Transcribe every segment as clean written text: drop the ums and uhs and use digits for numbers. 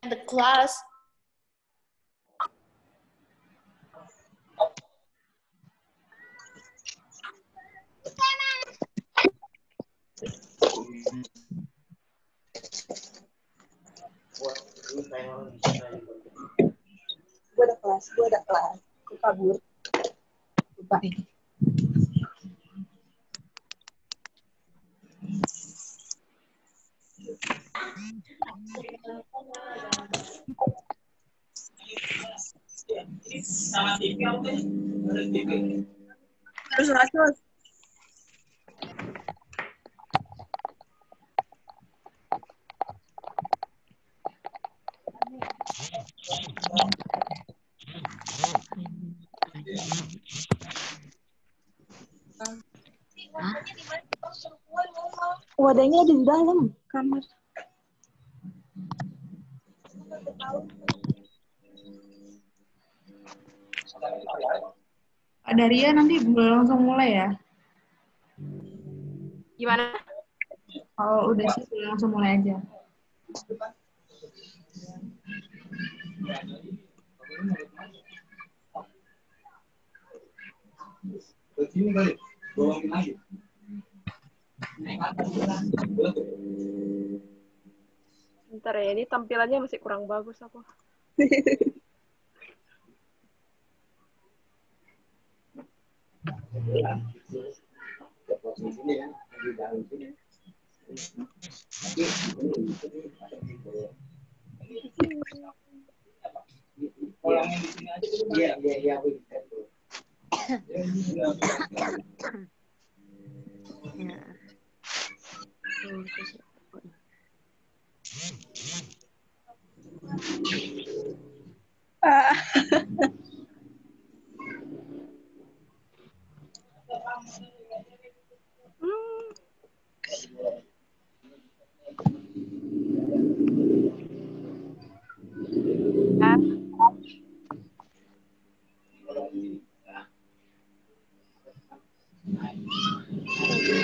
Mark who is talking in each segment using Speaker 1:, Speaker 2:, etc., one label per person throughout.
Speaker 1: the class.
Speaker 2: Gue ada kelas. Gue kabur. Lupa. Terus. Wadahnya ada di dalam kamar.
Speaker 3: Daria nanti langsung mulai ya?
Speaker 1: Gimana?
Speaker 3: Kalau udah sih langsung mulai aja.
Speaker 1: Bentar ya, ini tampilannya masih kurang bagus aku.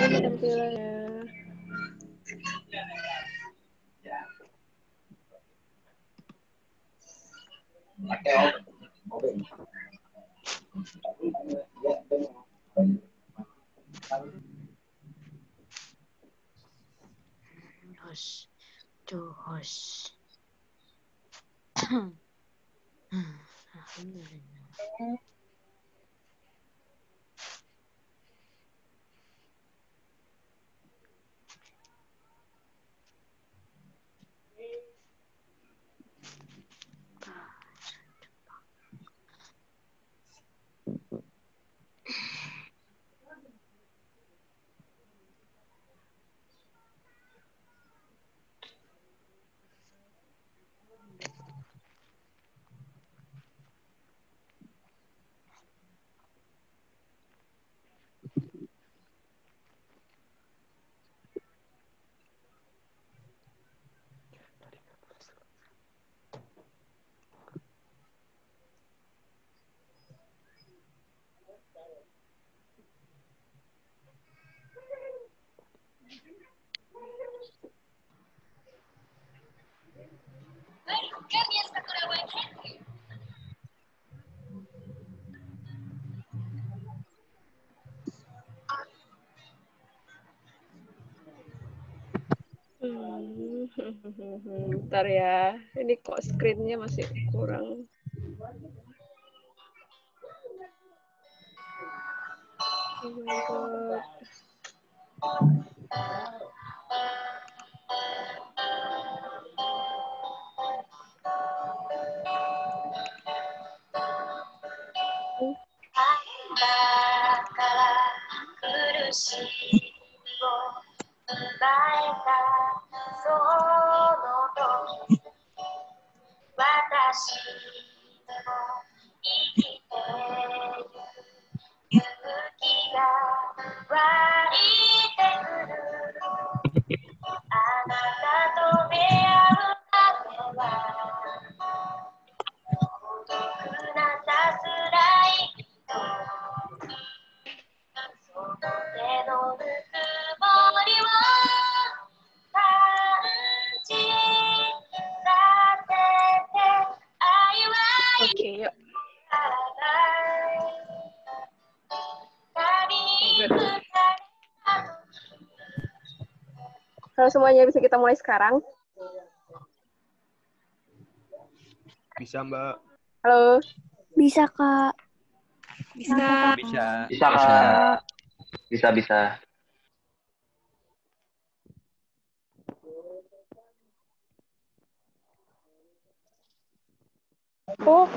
Speaker 1: Ini tampilannya.
Speaker 4: Host to host. Alhamdulillah.
Speaker 1: Bentar ya, ini kok screen-nya masih kurang. Oh my God. Halo semuanya, bisa kita mulai sekarang?
Speaker 5: Bisa, Mbak.
Speaker 1: Halo.
Speaker 4: Bisa, Kak.
Speaker 1: Bisa.
Speaker 5: Bisa.
Speaker 6: Bisa, Kak. Bisa.
Speaker 1: Oh,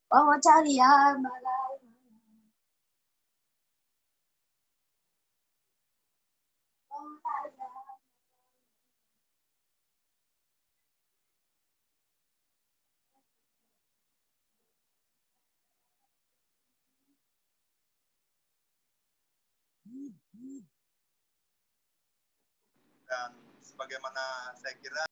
Speaker 2: Oh, mau cari ya, malam.
Speaker 7: Dan sebagaimana saya kira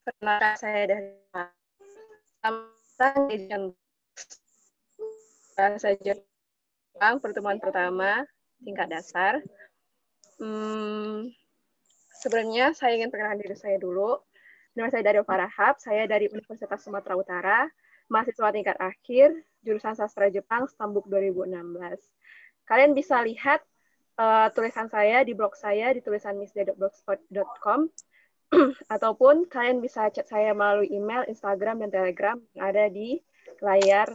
Speaker 1: Perkenalkan saya dari bahasa Jepang pertemuan pertama tingkat dasar. Sebelumnya saya ingin perkenalkan diri saya dulu. Nama saya Dario Farahap, saya dari Universitas Sumatera Utara, mahasiswa tingkat akhir, jurusan Sastra Jepang, Stambuk 2016. Kalian bisa lihat tulisan saya di blog saya di tulisan missday.blogspot.com ataupun kalian bisa chat saya melalui email, Instagram, dan Telegram yang ada di layar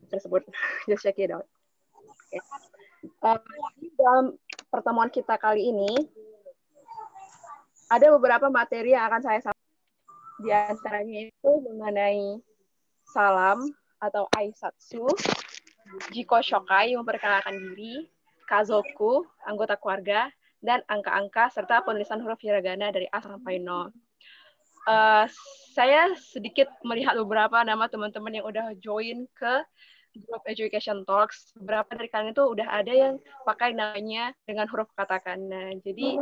Speaker 1: tersebut. Just check it out. Okay. Dalam pertemuan kita kali ini, ada beberapa materi yang akan saya sampaikan. Di antaranya itu mengenai salam atau aisatsu, jiko shokai, memperkenalkan diri, kazoku, anggota keluarga, dan angka-angka, serta penulisan huruf hiragana dari A sampai No. Saya sedikit melihat beberapa nama teman-teman yang udah join ke Group Education Talks. Beberapa dari kalian itu udah ada yang pakai namanya dengan huruf katakana. Jadi,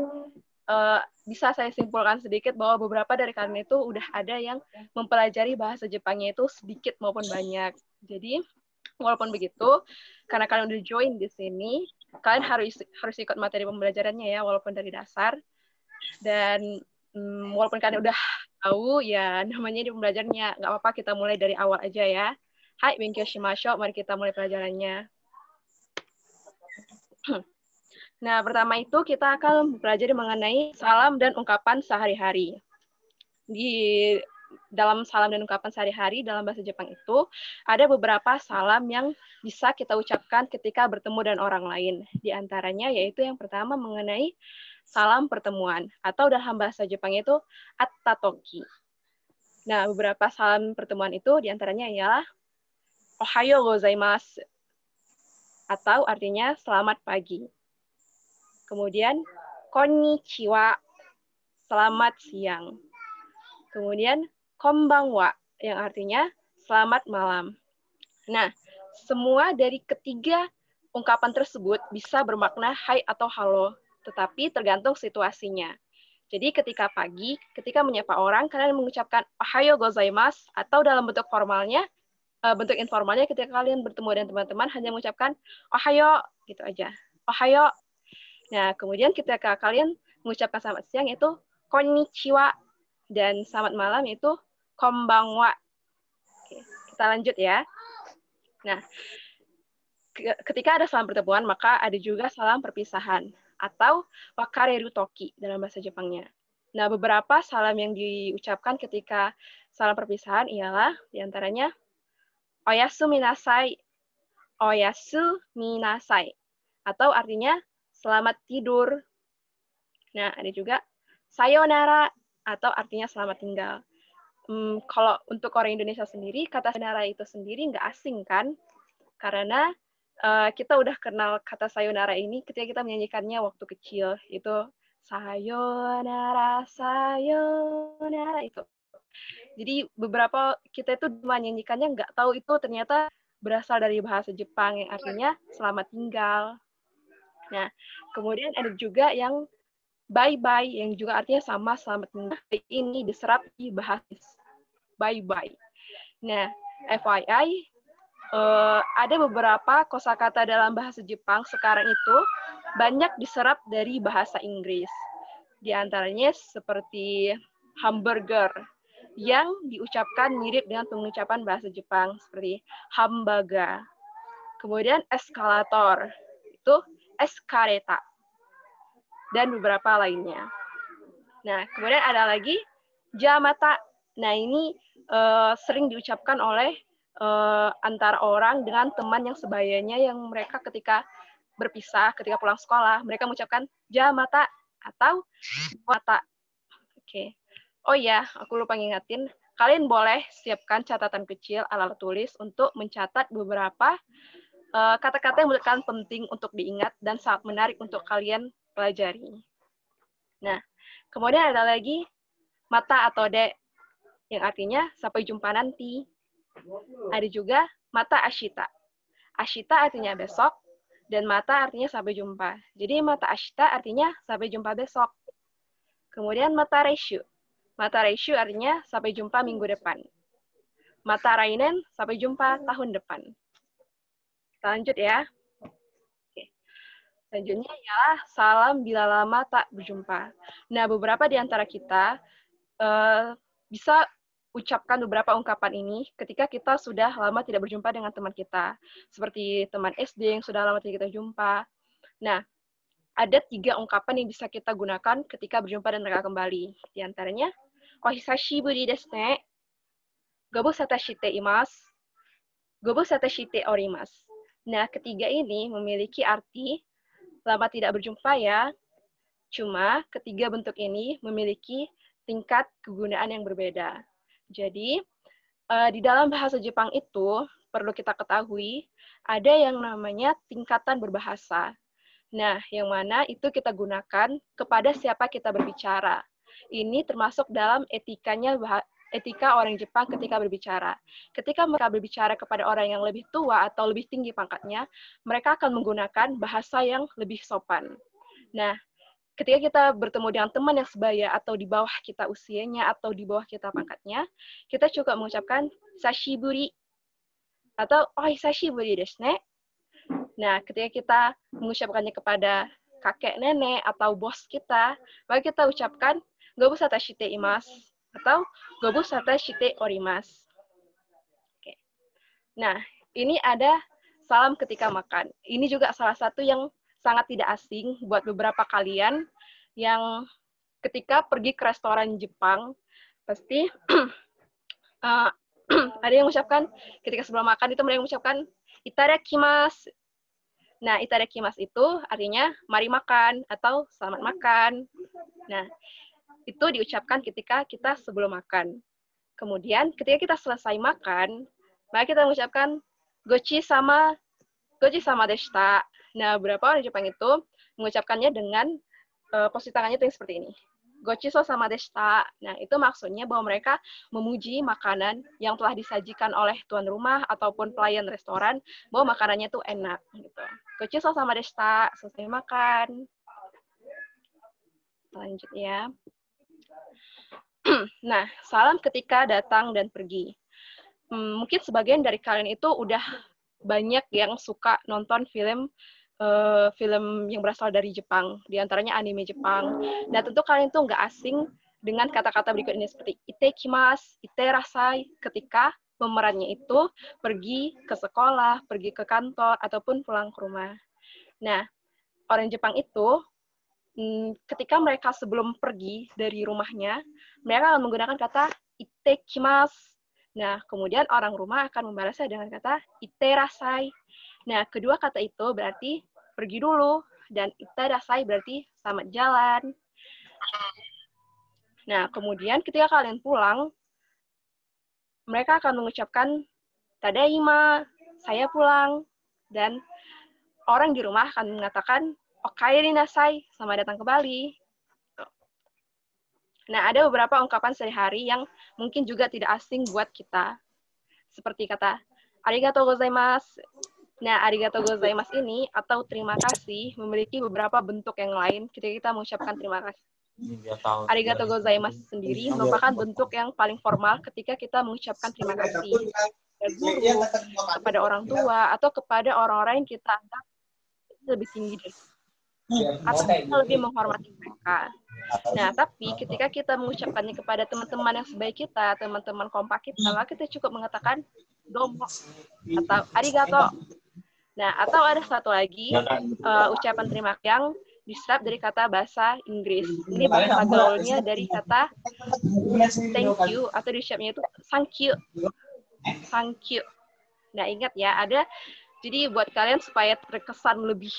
Speaker 1: bisa saya simpulkan sedikit bahwa beberapa dari kalian itu udah ada yang mempelajari bahasa Jepangnya itu sedikit maupun banyak. Jadi, walaupun begitu, karena kalian udah join di sini, kalian harus ikut materi pembelajarannya ya, walaupun dari dasar. Dan walaupun kalian udah tahu, ya namanya di pembelajarannya, nggak apa-apa kita mulai dari awal aja ya. Hai, benkyou shimashou, mari kita mulai pelajarannya. Nah, pertama itu kita akan mempelajari mengenai salam dan ungkapan sehari-hari. Dalam salam dan ungkapan sehari-hari dalam bahasa Jepang itu ada beberapa salam yang bisa kita ucapkan ketika bertemu dengan orang lain. Di antaranya yaitu yang pertama mengenai salam pertemuan atau dalam bahasa Jepang itu attatoki. Nah, beberapa salam pertemuan itu di antaranya ialah ohayo gozaimasu atau artinya selamat pagi. Kemudian konnichiwa, selamat siang. Kemudian konbanwa, yang artinya selamat malam. Nah, semua dari ketiga ungkapan tersebut bisa bermakna hai atau halo, tetapi tergantung situasinya. Jadi ketika pagi, ketika menyapa orang, kalian mengucapkan ohayo gozaimasu, atau dalam bentuk formalnya, bentuk informalnya ketika kalian bertemu dengan teman-teman hanya mengucapkan ohayo, gitu aja. Ohayo. Nah, kemudian ketika kalian mengucapkan selamat siang itu konnichiwa, dan selamat malam itu konbanwa. Oke, kita lanjut ya. Nah, ketika ada salam pertemuan, maka ada juga salam perpisahan atau wakareru toki dalam bahasa Jepangnya. Nah, beberapa salam yang diucapkan ketika salam perpisahan ialah diantaranya oyasu minasai, oyasu minasai, atau artinya selamat tidur. Nah, ada juga sayonara, atau artinya selamat tinggal. Kalau untuk orang Indonesia sendiri, kata sayonara itu sendiri nggak asing kan? Karena kita udah kenal kata sayonara ini ketika kita menyanyikannya waktu kecil. Itu sayonara, sayonara itu. Jadi beberapa kita itu menyanyikannya nggak tahu itu ternyata berasal dari bahasa Jepang yang artinya selamat tinggal. Nah, kemudian ada juga yang bye-bye, yang juga artinya sama, selamat tinggal. Ini diserap di bahasa bye-bye. Nah, FYI, ada beberapa kosakata dalam bahasa Jepang sekarang itu banyak diserap dari bahasa Inggris. Di antaranya seperti hamburger yang diucapkan mirip dengan pengucapan bahasa Jepang seperti hambaga. Kemudian eskalator, itu eskareta. Dan beberapa lainnya. Nah, kemudian ada lagi jamata. Nah, ini sering diucapkan oleh antara orang dengan teman yang sebayanya yang mereka ketika berpisah, ketika pulang sekolah, mereka mengucapkan jamata atau mata. Oke. Oh ya, aku lupa ngingetin, kalian boleh siapkan catatan kecil alat tulis untuk mencatat beberapa kata-kata yang menurut kalian penting untuk diingat dan sangat menarik untuk kalian pelajari. Nah, kemudian ada lagi mata atau de, yang artinya sampai jumpa nanti. Ada juga mata ashita. Ashita artinya besok, dan mata artinya sampai jumpa. Jadi mata ashita artinya sampai jumpa besok. Kemudian mata reishu. Mata reishu artinya sampai jumpa minggu depan. Mata rainen sampai jumpa tahun depan. Kita lanjut ya. Oke. Selanjutnya ialah salam bila lama tak berjumpa. Nah, beberapa di antara kita bisa ucapkan beberapa ungkapan ini ketika kita sudah lama tidak berjumpa dengan teman kita. Seperti teman SD yang sudah lama tidak kita jumpa. Nah, ada 3 ungkapan yang bisa kita gunakan ketika berjumpa dan mereka kembali. Di antaranya, ohisashiburi desu ne, gobusata shite imasu, gobusata shite orimasu. Nah, ketiga ini memiliki arti lama tidak berjumpa ya. Cuma ketiga bentuk ini memiliki tingkat kegunaan yang berbeda. Jadi, di dalam bahasa Jepang itu perlu kita ketahui ada yang namanya tingkatan berbahasa. Nah, yang mana itu kita gunakan kepada siapa kita berbicara. Ini termasuk dalam etika orang Jepang ketika berbicara. Ketika mereka berbicara kepada orang yang lebih tua atau lebih tinggi pangkatnya, mereka akan menggunakan bahasa yang lebih sopan. Nah, ketika kita bertemu dengan teman yang sebaya atau di bawah kita usianya atau di bawah kita pangkatnya, kita cukup mengucapkan sashiburi atau ohisashiburi desu ne. Nah, ketika kita mengucapkannya kepada kakek nenek atau bos kita, maka kita ucapkan gobusata shite imasu atau gobusata shite orimasu. Oke. Nah, ini ada salam ketika makan. Ini juga salah satu yang sangat tidak asing buat beberapa kalian yang ketika pergi ke restoran Jepang, pasti ada yang mengucapkan, ketika sebelum makan itu mereka mengucapkan itadakimasu. Nah, itadakimasu itu artinya mari makan atau selamat makan. Nah, itu diucapkan ketika kita sebelum makan. Kemudian, ketika kita selesai makan, maka kita mengucapkan gochi sama deshita. Nah, beberapa orang Jepang itu mengucapkannya dengan posisi tangannya itu yang seperti ini. Gochiso sama deshita. Nah, itu maksudnya bahwa mereka memuji makanan yang telah disajikan oleh tuan rumah ataupun pelayan restoran, bahwa makanannya itu enak. Gitu. Gochiso sama deshita, selesai makan. Lanjut ya. Nah, salam ketika datang dan pergi. Mungkin sebagian dari kalian itu udah banyak yang suka nonton film yang berasal dari Jepang, di antaranya anime Jepang. Nah, tentu kalian tuh nggak asing dengan kata-kata berikut ini seperti itekimasu, iterasai, ketika pemerannya itu pergi ke sekolah, pergi ke kantor, ataupun pulang ke rumah. Nah, orang Jepang itu, ketika mereka sebelum pergi dari rumahnya, mereka akan menggunakan kata itekimasu. Nah, kemudian orang rumah akan membalasnya dengan kata iterasai. Nah, kedua kata itu berarti pergi dulu, dan itadasai berarti selamat jalan. Nah, kemudian ketika kalian pulang, mereka akan mengucapkan tadaima, saya pulang, dan orang di rumah akan mengatakan okaeri nasai, selamat datang kembali. Nah, ada beberapa ungkapan sehari-hari yang mungkin juga tidak asing buat kita. Seperti kata arigatou gozaimasu. Nah, arigatou gozaimasu ini atau terima kasih memiliki beberapa bentuk yang lain ketika kita mengucapkan terima kasih. Arigato gozaimasu sendiri merupakan bentuk yang paling formal ketika kita mengucapkan terima kasih kepada guru, kepada orang tua, atau kepada orang-orang yang kita anggap lebih tinggi dari atau kita lebih menghormati mereka. Nah, tapi ketika kita mengucapkannya kepada teman-teman yang sebaik kita, teman-teman kompak kita, maka kita cukup mengatakan domo atau arigato. Nah, atau ada satu lagi ucapan terima kasih yang diserap dari kata bahasa Inggris. Ini bahasa gaulnya dari kata thank you, atau diucapnya itu thank you. Thank you. Nah, ingat ya, jadi buat kalian supaya terkesan lebih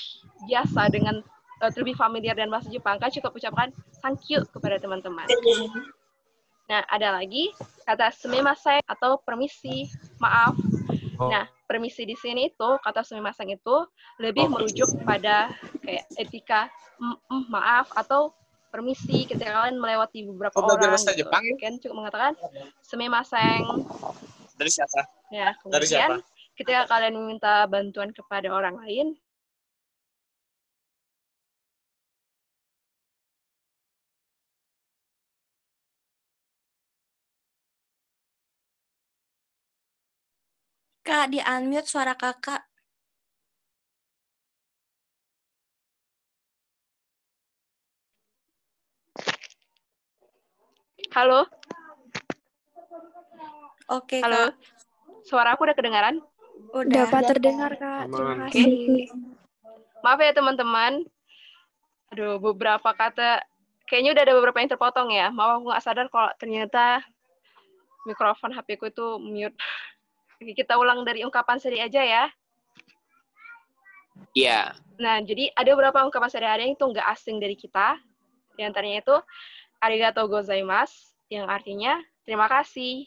Speaker 1: biasa dengan lebih familiar dengan bahasa Jepang, kan cukup ucapkan thank you kepada teman-teman. Nah, ada lagi kata sumimasen atau permisi, maaf. Nah, permisi di sini itu, kata sumimasen itu lebih merujuk pada kayak etika, maaf, atau permisi ketika kalian melewati beberapa orang. Gitu. Kalian cukup mengatakan sumimasen.
Speaker 8: Dari siapa?
Speaker 1: Ya, kemudian ketika kalian meminta bantuan kepada orang lain,
Speaker 9: Kak, di-unmute suara kakak.
Speaker 1: halo?
Speaker 9: Oke,
Speaker 1: Halo?
Speaker 9: Kak.
Speaker 1: Suara aku udah kedengaran?
Speaker 9: Udah.
Speaker 10: Dapat terdengar, Kak. Terima
Speaker 5: Aman.
Speaker 10: kasih.
Speaker 1: Maaf ya teman-teman. Aduh, beberapa kata, kayaknya udah ada beberapa yang terpotong ya. Maaf, aku nggak sadar kalau ternyata mikrofon HP ku itu mute. Oke, kita ulang dari ungkapan sehari aja ya.
Speaker 8: Iya.
Speaker 1: Nah, jadi ada beberapa ungkapan sehari-hari yang itu nggak asing dari kita. Di antaranya itu arigatou gozaimasu, yang artinya terima kasih.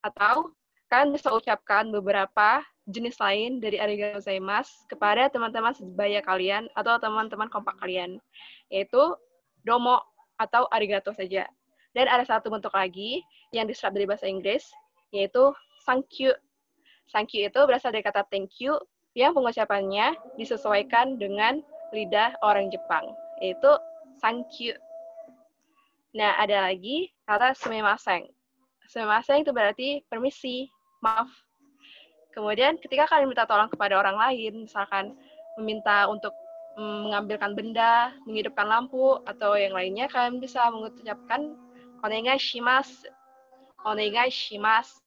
Speaker 1: Atau kalian bisa ucapkan beberapa jenis lain dari arigatou gozaimasu kepada teman-teman sebaya kalian atau teman-teman kompak kalian, yaitu domo atau arigato saja. Dan ada satu bentuk lagi yang diserap dari bahasa Inggris, yaitu thank you. Thank you itu berasal dari kata thank you yang pengucapannya disesuaikan dengan lidah orang Jepang, yaitu thank you. Nah, ada lagi kata sumimasen. Sumimasen itu berarti permisi, maaf. Kemudian ketika kalian minta tolong kepada orang lain, misalkan meminta untuk mengambilkan benda, menghidupkan lampu, atau yang lainnya, kalian bisa mengucapkan onegai shimasu. Onegai shimasu.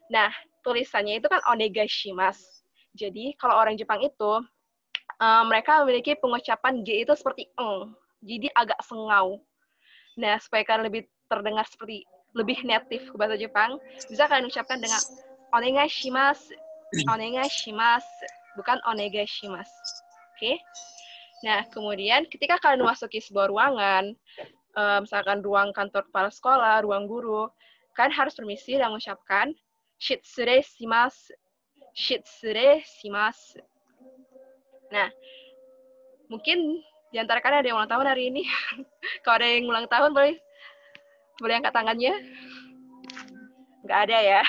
Speaker 1: Nah, tulisannya itu kan onegai shimasu. Jadi, kalau orang Jepang itu, mereka memiliki pengucapan G itu seperti eng. Jadi agak sengau. Nah, supaya kalian lebih terdengar seperti lebih native ke bahasa Jepang, bisa kalian ucapkan dengan onegai shimasu. Onegai shimasu. Bukan onegai shimasu. Oke? Nah, kemudian ketika kalian memasuki sebuah ruangan, misalkan ruang kantor kepala sekolah, ruang guru, kalian harus permisi dan mengucapkan shitsure shimasu. Shitsure shimasu. Nah, mungkin di antara kalian ada yang ulang tahun hari ini. Kalau ada yang ulang tahun, boleh angkat tangannya? Nggak ada ya.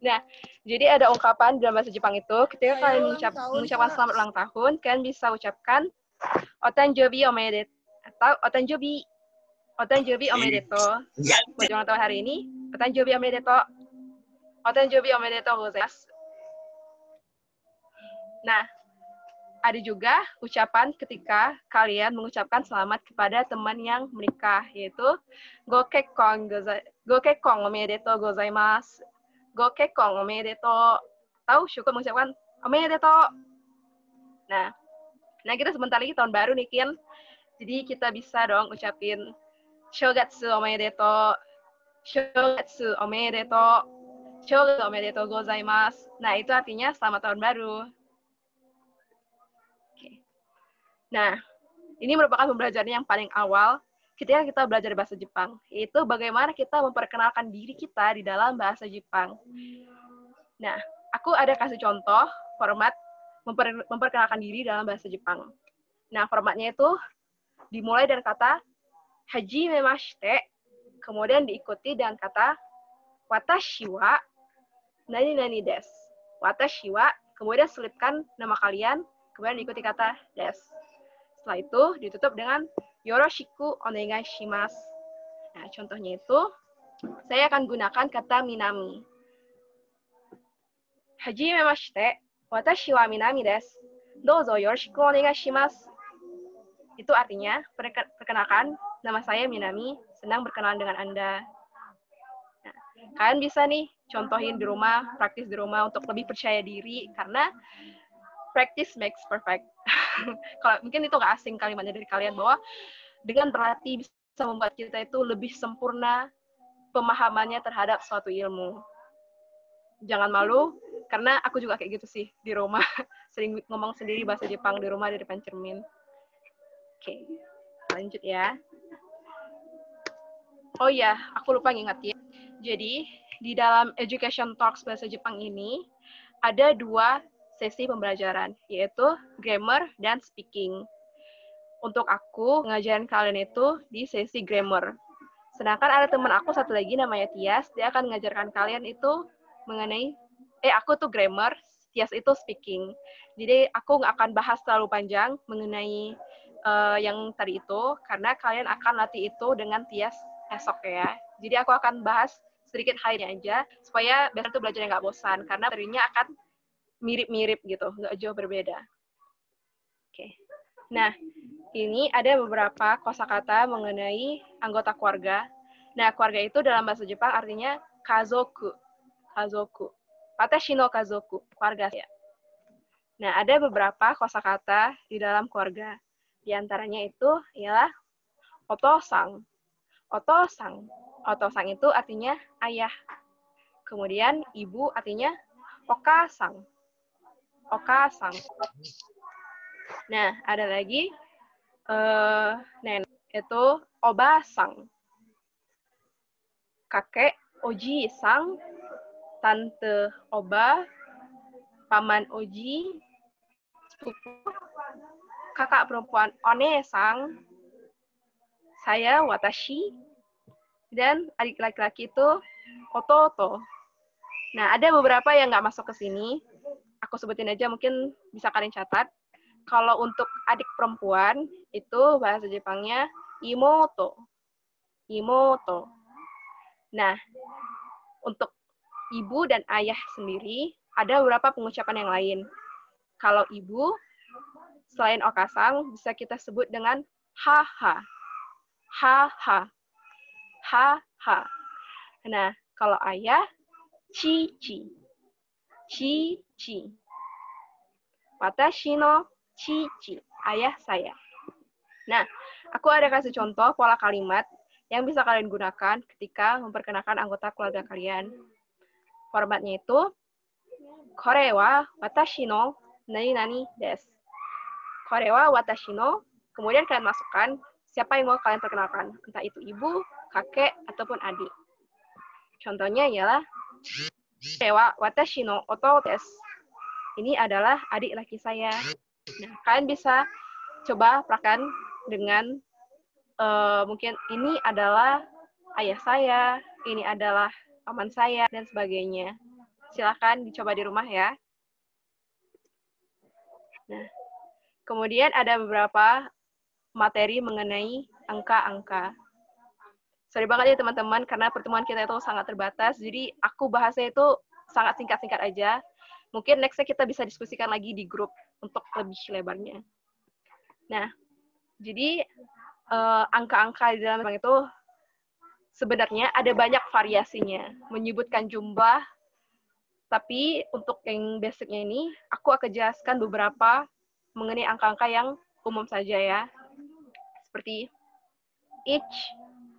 Speaker 1: Nah, jadi ada ungkapan dalam bahasa Jepang itu, ketika kalian mengucapkan selamat ulang tahun, kalian bisa ucapkan otanjobi omedeto, atau otanjobi omedeto. Buat ulang tahun hari ini, otanjobi omedeto. Otanjobi omedeto gozaimasu. Nah, ada juga ucapan ketika kalian mengucapkan selamat kepada teman yang menikah, yaitu gokekkon omedetou gozaimasu. Gokekkon omedetou. Tahu syukur mengucapkan omedetou. Nah, kita sebentar lagi tahun baru nih, Kin. Jadi kita bisa dong ucapin shogatsu omedetou. Shogatsu omedetou. Shogatsu omedetou gozaimasu. Nah, itu artinya selamat tahun baru. Nah, ini merupakan pembelajaran yang paling awal ketika kita belajar bahasa Jepang, yaitu bagaimana kita memperkenalkan diri kita di dalam bahasa Jepang. Nah, aku ada kasih contoh format memperkenalkan diri dalam bahasa Jepang. Nah, formatnya itu dimulai dari kata hajimemashite, kemudian diikuti dengan kata watashi wa nani desu. Watashi wa, kemudian selipkan nama kalian, kemudian diikuti kata desu. Setelah itu ditutup dengan yoroshiku onegai shimasu. Nah, contohnya itu, saya akan gunakan kata minami. Hajimemashite, watashi wa Minami desu. Douzo yoroshiku onegai shimasu. Itu artinya, perkenalkan, nama saya Minami, senang berkenalan dengan Anda. Nah, kalian bisa nih, contohin di rumah, praktis di rumah untuk lebih percaya diri, karena practice makes perfect. Kalau mungkin itu nggak asing kalimatnya dari kalian, bahwa dengan berlatih bisa membuat kita itu lebih sempurna pemahamannya terhadap suatu ilmu. Jangan malu, karena aku juga kayak gitu sih di rumah. Sering ngomong sendiri bahasa Jepang di rumah di depan cermin. Oke, lanjut ya. Oh ya, aku lupa ngingetin. Jadi, di dalam Education Talks bahasa Jepang ini, ada 2 sesi pembelajaran, yaitu grammar dan speaking. Untuk aku, ngajarin kalian itu di sesi grammar. Sedangkan ada teman aku satu lagi namanya Tias, dia akan mengajarkan kalian itu mengenai, aku tuh grammar, Tias itu speaking. Jadi aku nggak akan bahas terlalu panjang mengenai yang tadi itu, karena kalian akan latih itu dengan Tias esok ya. Jadi aku akan bahas sedikit highlight aja, supaya biar tuh belajarnya nggak bosan, karena materinya akan mirip-mirip gitu, nggak jauh berbeda. Oke. Nah, ini ada beberapa kosakata mengenai anggota keluarga. Nah, keluarga itu dalam bahasa Jepang artinya kazoku. Kazoku. Watashi no kazoku, keluarga saya. Nah, ada beberapa kosakata di dalam keluarga. Di antaranya itu ialah otosang. Otosang. Otosang itu artinya ayah. Kemudian ibu artinya okasang. Okasang. Nah, ada lagi nenek itu obasang. Kakek, oji-sang, tante oba, paman oji, sepupu, kakak perempuan one-sang, saya watashi, dan adik laki-laki itu ototo. Nah, ada beberapa yang nggak masuk ke sini. Aku sebutin aja, mungkin bisa kalian catat. Kalau untuk adik perempuan, itu bahasa Jepangnya imoto. Imoto. Nah, untuk ibu dan ayah sendiri, ada beberapa pengucapan yang lain. Kalau ibu, selain okasang, bisa kita sebut dengan haha. Haha. Haha. Nah, kalau ayah, cici. Cici. Watashi no cici, ayah saya. Nah, aku ada kasih contoh pola kalimat yang bisa kalian gunakan ketika memperkenalkan anggota keluarga kalian. Formatnya itu, kore wa watashi no nani-nani desu. Kore wa watashi no, kemudian kalian masukkan siapa yang mau kalian perkenalkan, entah itu ibu, kakek, ataupun adik. Contohnya ialah, kore wa watashi no oto desu. Ini adalah adik laki saya. Nah, kalian bisa coba praktekkan dengan mungkin ini adalah ayah saya, ini adalah paman saya, dan sebagainya. Silakan dicoba di rumah ya. Nah, kemudian ada beberapa materi mengenai angka-angka. Sorry banget ya teman-teman, karena pertemuan kita itu sangat terbatas, jadi aku bahasnya itu sangat singkat-singkat aja. Mungkin next-nya kita bisa diskusikan lagi di grup untuk lebih lebarnya. Nah, jadi angka-angka di dalam Jepang itu sebenarnya ada banyak variasinya, menyebutkan jumlah, tapi untuk yang basicnya ini, aku akan jelaskan beberapa mengenai angka-angka yang umum saja ya. Seperti ich,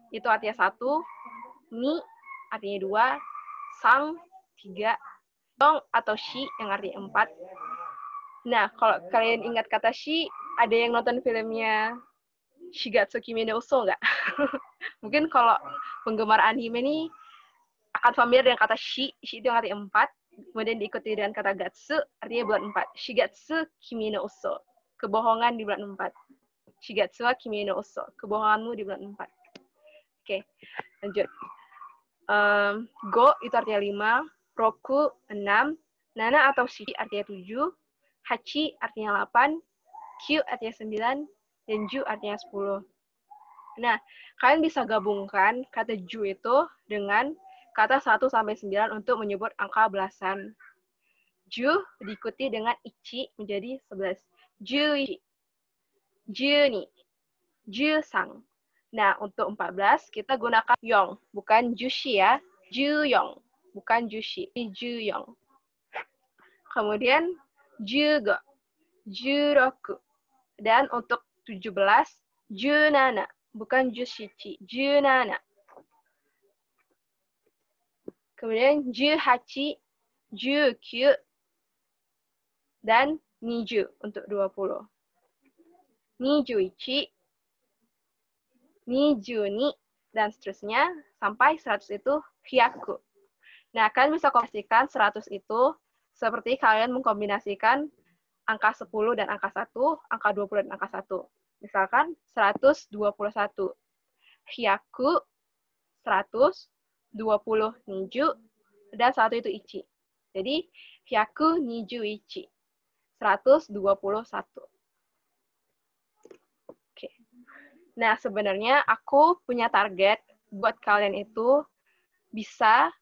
Speaker 1: itu artinya 1, ni, artinya 2, sang, 3, dong atau shi yang artinya 4. Nah, kalau kalian ingat kata shi, ada yang nonton filmnya Shigatsu Kimi no Uso nggak? Mungkin kalau penggemar anime ini akan familiar dengan kata shi itu yang artinya 4, kemudian diikuti dengan kata gatsu, artinya bulan 4. Shigatsu Kimi no Uso, kebohongan di bulan 4. Shigatsu wa Kimi no Uso, kebohonganmu di bulan 4. Oke, lanjut. Go itu artinya 5, roku 6, nana atau shi artinya 7, hachi artinya 8, kyu artinya 9, dan ju artinya 10. Nah, kalian bisa gabungkan kata ju itu dengan kata 1 sampai 9 untuk menyebut angka belasan. Ju diikuti dengan ichi menjadi 11. Ju ichi. Ju ni. Ju sang. Nah, untuk 14 kita gunakan yong, bukan jushi ya. Ju yong, bukan jushi. Ju yong. Kemudian juga, juroku. Dan untuk 17, junana, bukan jushichi, junana. Kemudian juhachi, jukyu, dan niju untuk 20. Nijuichi, nijuni, dan seterusnya sampai 100 itu hyaku. Nah, kalian bisa kombinasikan 100 itu seperti kalian mengkombinasikan angka 10 dan angka 1, angka 20 dan angka 1. Misalkan 121. Hyaku 100, 20 niju, dan 1 itu ichi. Jadi, hyaku niju ichi. 121. Oke. Nah, sebenarnya aku punya target buat kalian itu bisa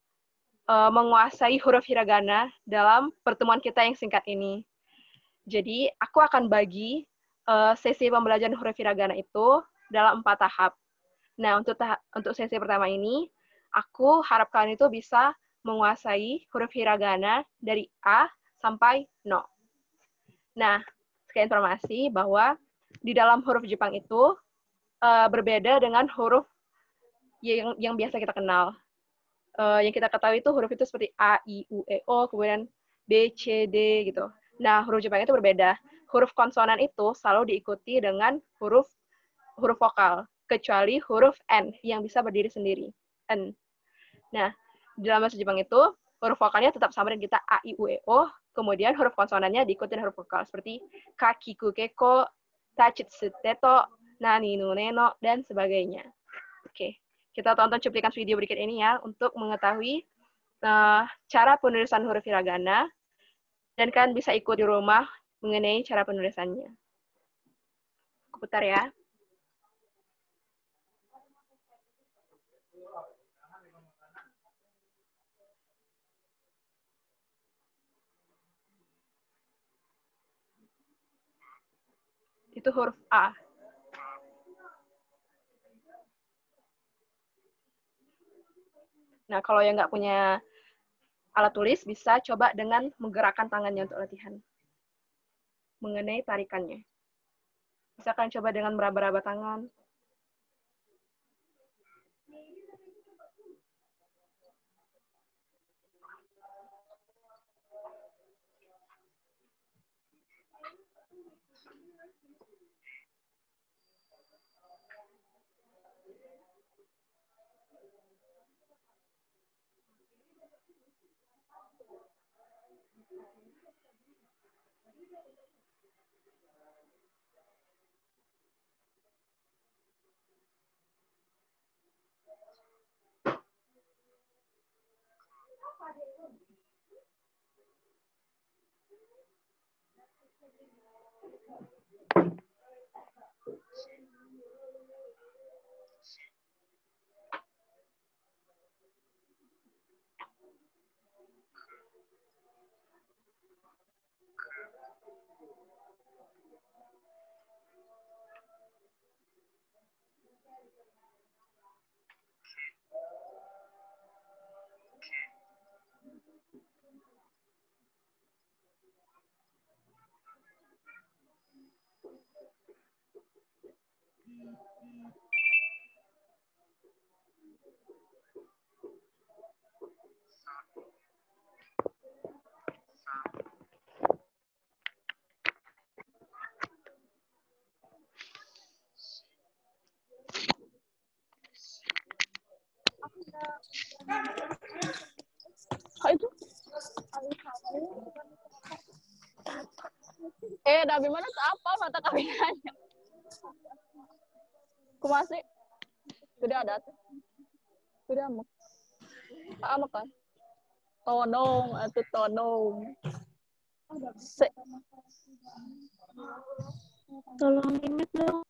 Speaker 1: menguasai huruf hiragana dalam pertemuan kita yang singkat ini. Jadi, aku akan bagi sesi pembelajaran huruf hiragana itu dalam 4 tahap. Nah, untuk sesi pertama ini, aku harap kalian itu bisa menguasai huruf hiragana dari A sampai No. Nah, sekian informasi bahwa di dalam huruf Jepang itu berbeda dengan huruf yang biasa kita kenal. Yang kita ketahui itu huruf itu seperti A, I, U, E, O, kemudian B, C, D, gitu. Nah, huruf Jepang itu berbeda. Huruf konsonan itu selalu diikuti dengan huruf vokal, kecuali huruf N yang bisa berdiri sendiri. N. Nah, di dalam bahasa Jepang itu, huruf vokalnya tetap sama dengan kita A, I, U, E, O, kemudian huruf konsonannya diikuti dengan huruf vokal, seperti kakiku keko, tachitsu teto, nani no neno, dan sebagainya. Oke, kita tonton cuplikan video berikut ini ya, untuk mengetahui cara penulisan huruf hiragana, dan kalian bisa ikut di rumah mengenai cara penulisannya. Aku putar ya. Itu huruf A. Nah, kalau yang nggak punya alat tulis, bisa coba dengan menggerakkan tangannya untuk latihan. Mengenai tarikannya. Bisa kalian coba dengan meraba-raba tangan.
Speaker 8: Dari mana tuh apa mata kawinannya? Kumasi. Sudah ada tuh. Sudah amak. Amak kan? Tonong, atau tonong.
Speaker 9: Tolong limit dong.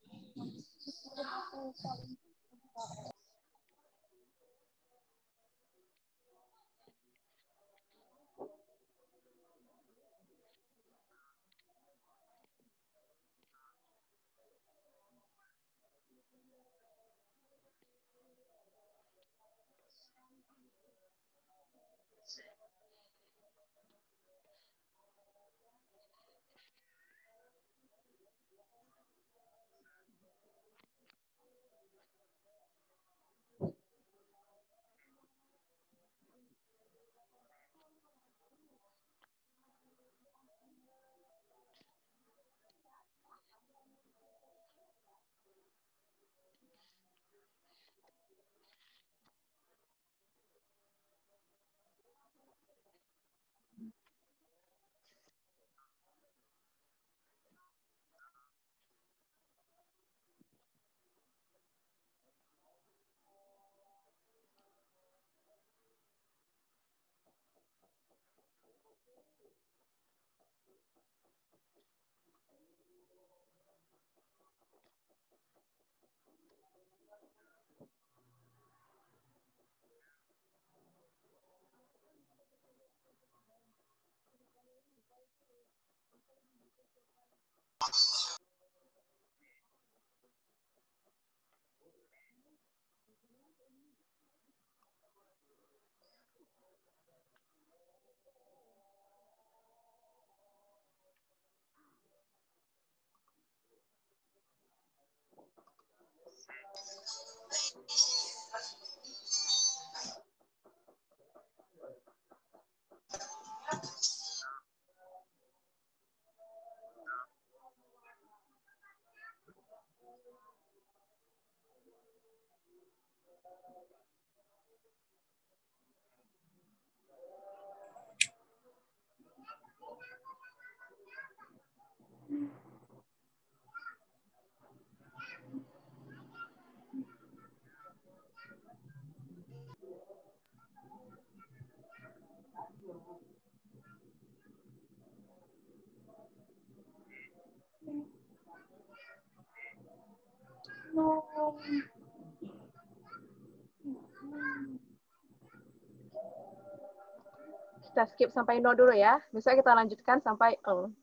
Speaker 1: Kita skip sampai no dulu ya. Bisa kita lanjutkan sampai eng.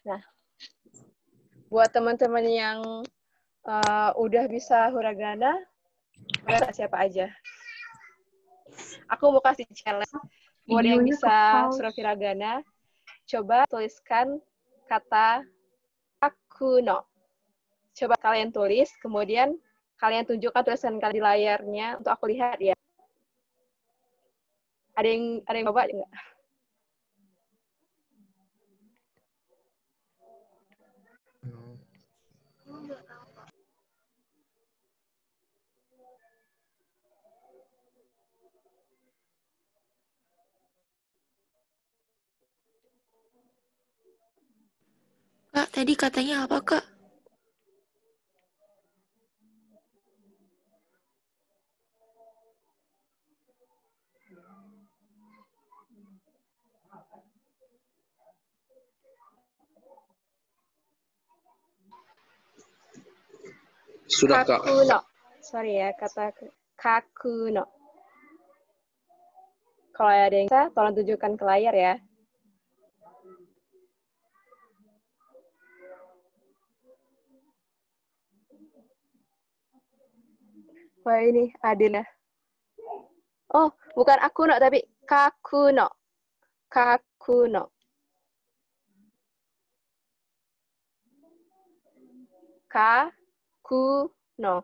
Speaker 1: Nah, buat teman-teman yang udah bisa hiragana, siapa aja? Aku mau kasih challenge buat yang bisa surat hiragana. Coba tuliskan kata kakuno. Coba kalian tulis, kemudian kalian tunjukkan tulisan kalian di layarnya untuk aku lihat ya. Ada yang coba nggak?
Speaker 9: Kak, tadi katanya apa, Kak?
Speaker 5: Sudah, Kak.
Speaker 1: Kakuno. Sorry ya, kata kakuno. Kalau ada yang bisa, tolong tunjukkan ke layar ya. Wah, ini Adil ya. Oh, bukan akuno, tapi kakuno. Kakuno. Kakuno.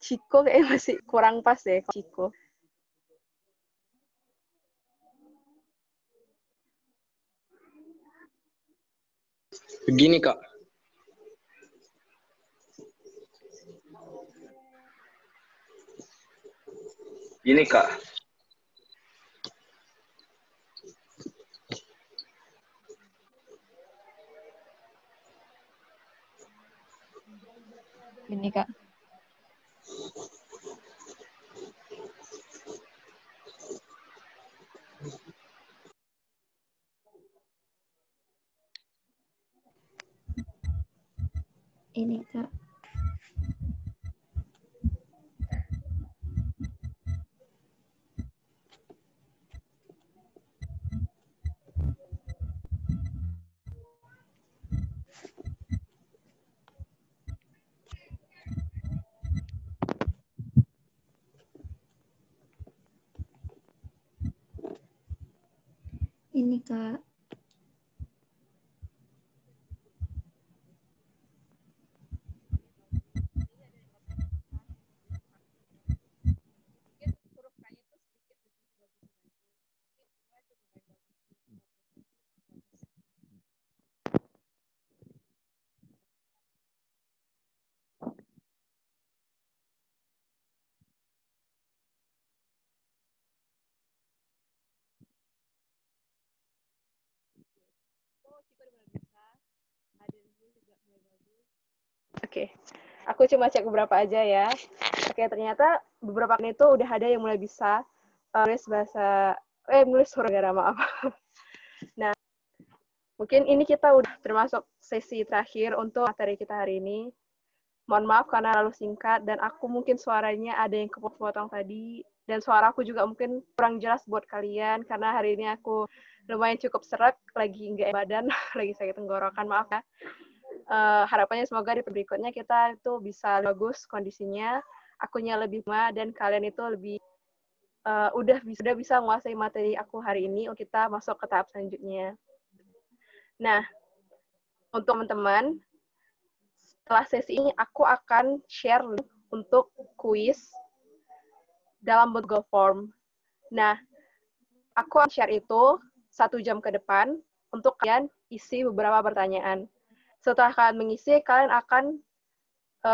Speaker 1: Ciko kayaknya masih kurang pas ya, Ciko.
Speaker 5: Begini, Kak.
Speaker 6: Gini, Kak.
Speaker 3: Ini, Kak.
Speaker 9: Ini Kak. Ini Kak.
Speaker 1: Oke, aku cuma cek beberapa aja ya. Oke, ternyata beberapa ini tuh udah ada yang mulai bisa nulis huruf negara, maaf. Nah, mungkin ini kita udah termasuk sesi terakhir untuk materi kita hari ini. Mohon maaf karena terlalu singkat dan aku mungkin suaranya ada yang kepotong tadi dan suara aku juga mungkin kurang jelas buat kalian karena hari ini aku lumayan cukup serak, lagi nggak badan, lagi sakit tenggorokan, maaf ya. Harapannya semoga di berikutnya kita itu bisa bagus kondisinya, akunya lebih dan kalian itu lebih udah bisa menguasai materi aku hari ini untuk kita masuk ke tahap selanjutnya. Nah, untuk teman-teman, setelah sesi ini aku akan share link untuk kuis dalam bentuk Google Form. Nah, aku akan share itu 1 jam ke depan untuk kalian isi beberapa pertanyaan. Setelah kalian mengisi, kalian akan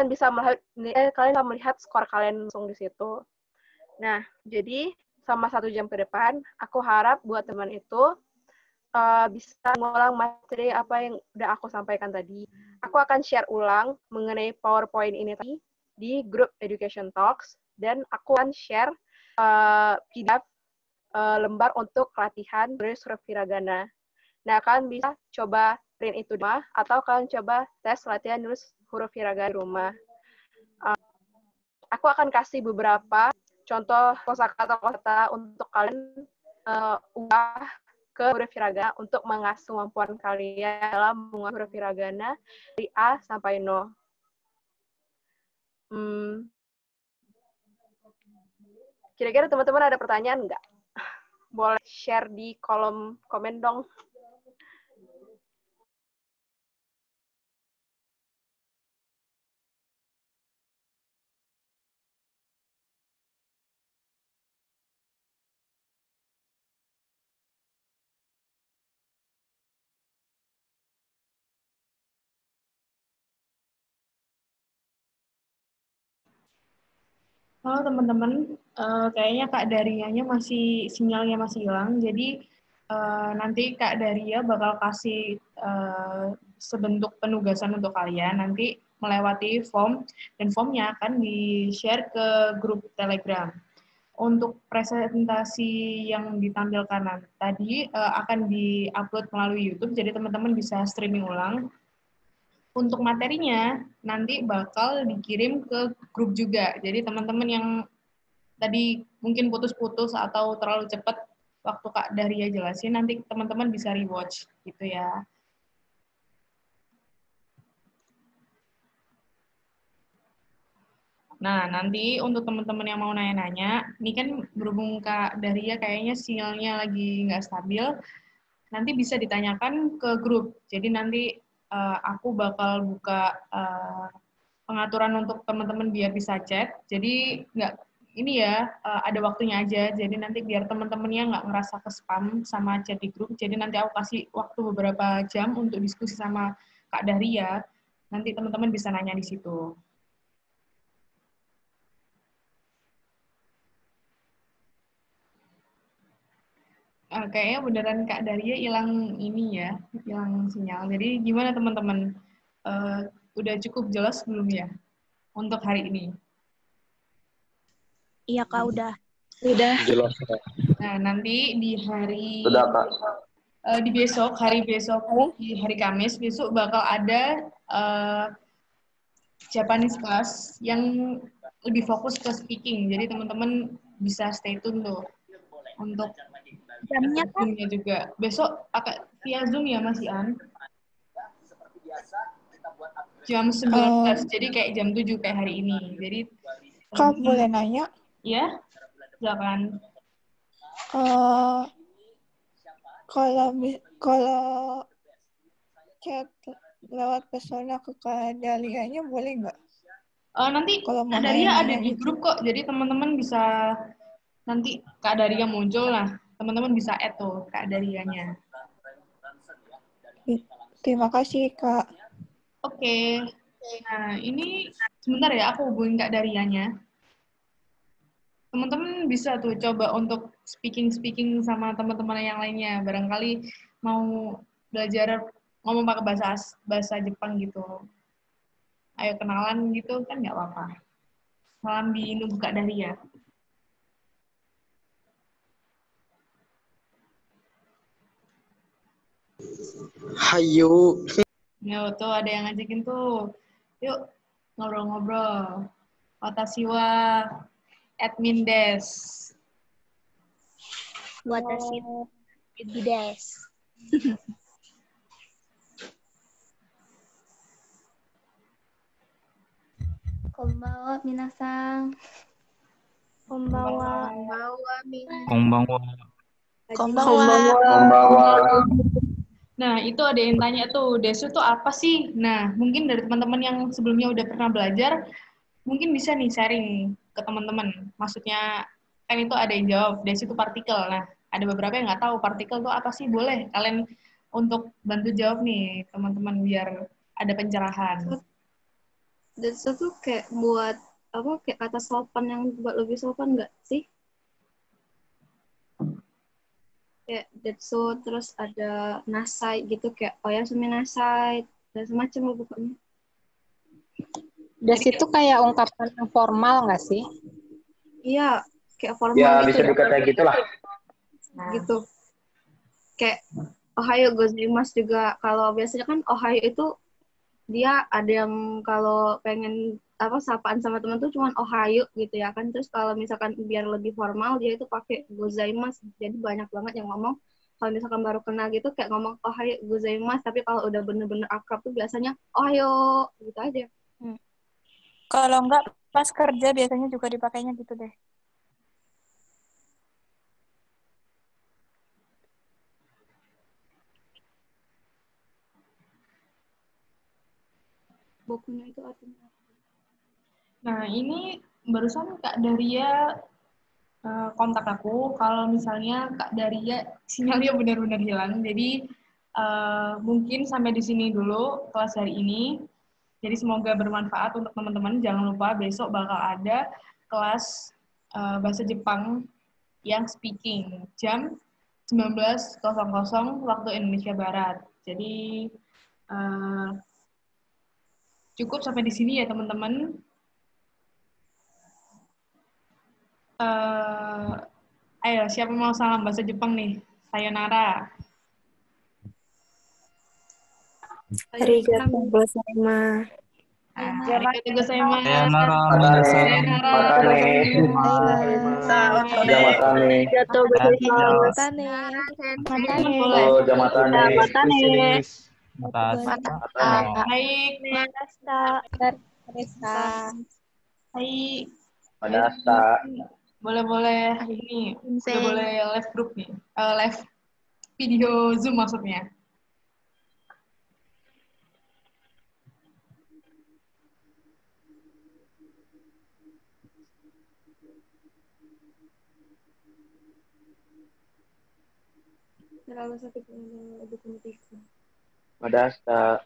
Speaker 1: bisa melihat skor kalian langsung di situ. Nah, jadi selama 1 jam ke depan, aku harap buat teman itu bisa mengulang materi apa yang udah aku sampaikan tadi. Aku akan share ulang mengenai PowerPoint ini tadi di grup Education Talks, dan aku akan share PDF lembar untuk latihan tulis huruf hiragana. Nah, kalian bisa coba print itu di rumah, atau kalian coba tes latihan nulis huruf hiragana di rumah. Aku akan kasih beberapa contoh kosakata untuk kalian ubah ke huruf hiragana untuk mengasah kemampuan kalian dalam mengulang huruf hiragana dari A sampai No. Kira-kira teman-teman ada pertanyaan nggak? Boleh share di kolom komen dong.
Speaker 3: Halo teman-teman, kayaknya Kak Darianya sinyalnya masih hilang, jadi nanti Kak Daria bakal kasih sebentuk penugasan untuk kalian, nanti melewati form, dan formnya akan di-share ke grup Telegram. Untuk presentasi yang ditampilkan tadi akan di-upload melalui YouTube, jadi teman-teman bisa streaming ulang. Untuk materinya nanti bakal dikirim ke grup juga. Jadi teman-teman yang tadi mungkin putus-putus atau terlalu cepat waktu Kak Daria jelasin, nanti teman-teman bisa rewatch gitu ya. Nah, nanti untuk teman-teman yang mau nanya-nanya, ini kan berhubung Kak Daria kayaknya sinyalnya lagi nggak stabil, nanti bisa ditanyakan ke grup. Jadi nanti aku bakal buka pengaturan untuk teman-teman biar bisa chat. Jadi nggak ini ya ada waktunya aja. Jadi nanti biar teman-temannya nggak ngerasa ke spam sama chat di grup. Jadi nanti aku kasih waktu beberapa jam untuk diskusi sama Kak Daria. Nanti teman-teman bisa nanya di situ. Kayaknya beneran Kak Daria hilang ini ya, hilang sinyal. Jadi gimana teman-teman? Udah cukup jelas belum ya untuk hari ini?
Speaker 8: Iya Kak, udah.
Speaker 5: Jelas.
Speaker 3: Nah, nanti di hari
Speaker 6: Sudah, Kak.
Speaker 3: Di hari besok, di hari Kamis, besok bakal ada Japanese class yang lebih fokus ke speaking. Jadi teman-teman bisa stay tune tuh untuk
Speaker 2: Jamnya kan?
Speaker 3: Zoom-nya juga. Besok pakai via Zoom ya Mas Ian? Jam 19, jadi kayak jam 7 kayak hari ini. Jadi
Speaker 9: Kak boleh nanya?
Speaker 3: ya, silakan.
Speaker 9: Kalau chat lewat persona ke Kak Dalianya boleh nggak?
Speaker 3: Nanti
Speaker 9: Kalau mau
Speaker 3: Kak Daria ada
Speaker 9: nanya-nanya
Speaker 3: di
Speaker 9: gitu.
Speaker 3: grup kok, jadi teman-teman bisa nanti Kak Daria muncul, nah teman-teman bisa add tuh Kak Darianya.
Speaker 9: Terima kasih Kak.
Speaker 3: Oke. Nah ini sebentar ya, aku hubungin Kak Darianya. Teman-teman bisa tuh coba untuk speaking sama teman-teman yang lainnya. Barangkali mau belajar ngomong pakai bahasa Jepang gitu. Ayo kenalan gitu kan nggak apa-apa. Salam di nunggu Kak Daria.
Speaker 5: Hayu.
Speaker 3: Yo, tuh ada yang ngajakin tuh. Yuk, ngobrol-ngobrol. Watashi wa admin desu.
Speaker 2: Watashi desu.
Speaker 10: Konbanwa, minasan.
Speaker 2: Konbanwa.
Speaker 3: Nah, itu ada yang tanya tuh, desu tuh apa sih? Nah, mungkin dari teman-teman yang sebelumnya udah pernah belajar, mungkin bisa nih sharing ke teman-teman. Maksudnya, kan itu ada yang jawab, desu itu partikel. Nah, ada beberapa yang nggak tahu partikel itu apa sih? Boleh kalian untuk bantu jawab nih, teman-teman, biar ada pencerahan.
Speaker 11: Desu tuh kayak buat apa? Kayak kata sopan yang buat lebih sopan nggak sih? Kayak detsu, terus ada nasai gitu, kayak oyasumi nasai, dan semacam lah pokoknya.
Speaker 12: Das itu kayak ungkapan yang formal nggak sih?
Speaker 11: Iya, kayak formal
Speaker 6: Ya,
Speaker 11: gitu.
Speaker 6: bisa dikata gitulah.
Speaker 11: Gitu. Kayak ohayo gozaimasu juga. Kalau biasanya kan ohayo itu dia ada yang kalau pengen apa sapaan sama teman tuh cuman ohayo gitu ya kan. Terus kalau misalkan biar lebih formal dia itu pakai gozaimasu. Jadi banyak banget yang ngomong kalau misalkan baru kenal gitu kayak ngomong ohayo gozaimasu, tapi kalau udah bener-bener akrab tuh biasanya ohayo gitu aja.
Speaker 13: Kalau enggak pas kerja biasanya juga dipakainya gitu deh.
Speaker 11: Bokunya itu artinya.
Speaker 3: Nah, ini barusan Kak Daria kontak aku. Kalau misalnya Kak Daria sinyalnya benar-benar hilang. Jadi mungkin sampai di sini dulu kelas hari ini. Jadi semoga bermanfaat untuk teman-teman. Jangan lupa besok bakal ada kelas bahasa Jepang yang speaking jam 19.00 waktu Indonesia Barat. Jadi cukup sampai di sini ya teman-teman. Ayo, siapa mau salam bahasa Jepang nih? Sayonara.
Speaker 9: Arigatou gozaimasu.
Speaker 3: Arigatou gozaimasu.
Speaker 6: Sayonara.
Speaker 3: Sayonara.
Speaker 6: Jamatane.
Speaker 3: Baik. Baik.
Speaker 6: Madasta.
Speaker 3: Boleh-boleh ini udah boleh live group nih. Live video Zoom maksudnya.
Speaker 11: Terlalu sakit dokumentasi.
Speaker 6: Madasta.